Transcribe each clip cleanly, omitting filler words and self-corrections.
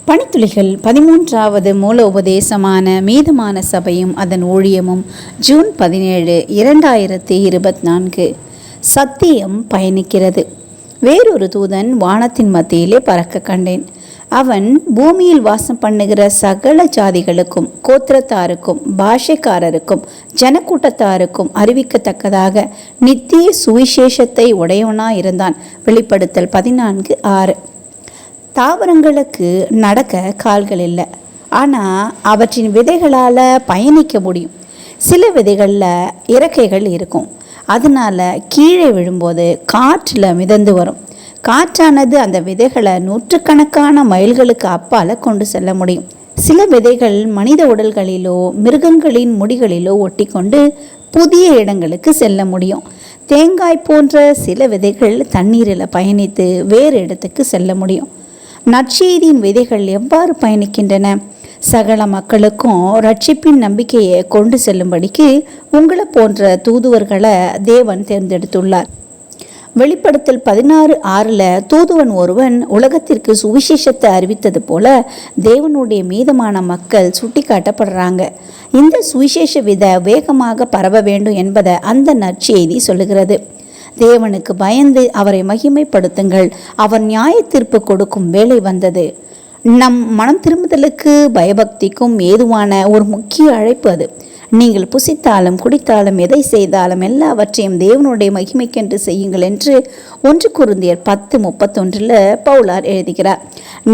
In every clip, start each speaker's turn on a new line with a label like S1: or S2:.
S1: பணித்துளிகள் 13வது மூல உபதேசமான மீதமான சபையும் அதன் ஊழியமும் ஜூன் 17, 2024. சத்தியம் பயணிக்கிறது. வேறொரு தூதன் வானத்தின் மத்தியிலே பறக்க கண்டேன். அவன் பூமியில் வாசம் பண்ணுகிற சகல ஜாதிகளுக்கும், கோத்திரத்தாருக்கும், பாஷைக்காரருக்கும், ஜனக்கூட்டத்தாருக்கும் அறிவிக்கத்தக்கதாக நித்திய சுவிசேஷத்தை உடையவனாயிருந்தான். வெளிப்படுத்தல் 14:6. தாவரங்களுக்கு நடக்க கால்கள் இல்லை, ஆனால் அவற்றின் விதைகளால் பயணிக்க முடியும். சில விதைகளில் இறக்கைகள் இருக்கும், அதனால் கீழே விழும்போது காற்றில் மிதந்து வரும். காற்றானது அந்த விதைகளை நூற்றுக்கணக்கான மைல்களுக்கு அப்பால் கொண்டு செல்ல முடியும். சில விதைகள் மனித உடல்களிலோ மிருகங்களின் முடிகளிலோ ஒட்டி கொண்டு புதிய இடங்களுக்கு செல்ல முடியும். தேங்காய் போன்ற சில விதைகள் தண்ணீரில் பயணித்து வேறு இடத்துக்கு செல்ல முடியும். நற்செய்தியின் விதைகள் எவ்வாறு பயணிக்கின்றன? சகல மக்களுக்கும் ரட்சிப்பின் நம்பிக்கையை கொண்டு செல்லும்படிக்கு உங்களை போன்ற தூதுவர்களை தேவன் தேர்ந்தெடுத்துள்ளார். வெளிப்படுத்தல் 16:6 தூதுவன் ஒருவன் உலகத்திற்கு சுவிசேஷத்தை அறிவித்தது போல தேவனுடைய மீதமான மக்கள் சுட்டி காட்டப்படுறாங்க. இந்த சுவிசேஷ விதை வேகமாக பரவ வேண்டும் என்பதை அந்த நற்செய்தி சொல்லுகிறது. தேவனுக்கு பயந்து அவரை மகிமைப்படுத்துங்கள், அவர் நியாய தீர்ப்பு கொடுக்கும் வேளை வந்தது. நம் மனம் திரும்புதலுக்கு பயபக்திக்கும் ஏதுவான ஒரு முக்கிய அழைப்பு அது. நீங்கள் புசித்தாலும் குடித்தாலும் எதை செய்தாலும் எல்லாவற்றையும் தேவனுடைய மகிமைக்கென்று செய்யுங்கள் என்று 1 கொரிந்தியர் 10:31 பவுலார் எழுதுகிறார்.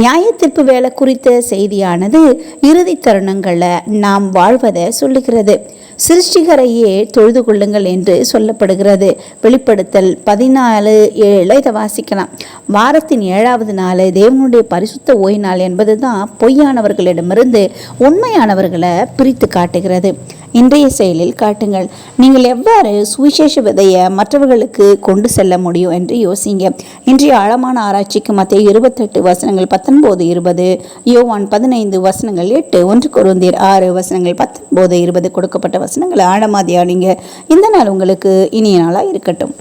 S1: நியாய தீர்ப்பு வேலை குறித்த செய்தியானது இறுதி தருணங்களில் நாம் வாழ்வதை சொல்லுகிறது. சிருஷ்டிகரையே தொழுது கொள்ளுங்கள் என்று சொல்லப்படுகிறது. வெளிப்படுத்தல் 14:7 இதை வாசிக்கலாம். வாரத்தின் 7வது நாள் தேவனுடைய பரிசுத்த ஓய்வு நாள் என்பது தான் பொய்யானவர்களிடமிருந்து உண்மையானவர்களை பிரித்து காட்டுகிறது. இன்றைய செயலில் காட்டுங்கள். நீங்கள் எவ்வாறு சுவிசேஷ விதையை மற்றவர்களுக்கு கொண்டு செல்ல முடியும் என்று யோசிங்க. இன்றைய ஆழமான ஆராய்ச்சிக்கு மத்திய 28:19-20, யோவான் 15:8, 1 கொரிந்தியர் 6:19-20 கொடுக்கப்பட்ட வசனங்களை ஆழமா தியானிங்க. இந்த நாள் உங்களுக்கு இனிய நாளாக இருக்கட்டும்.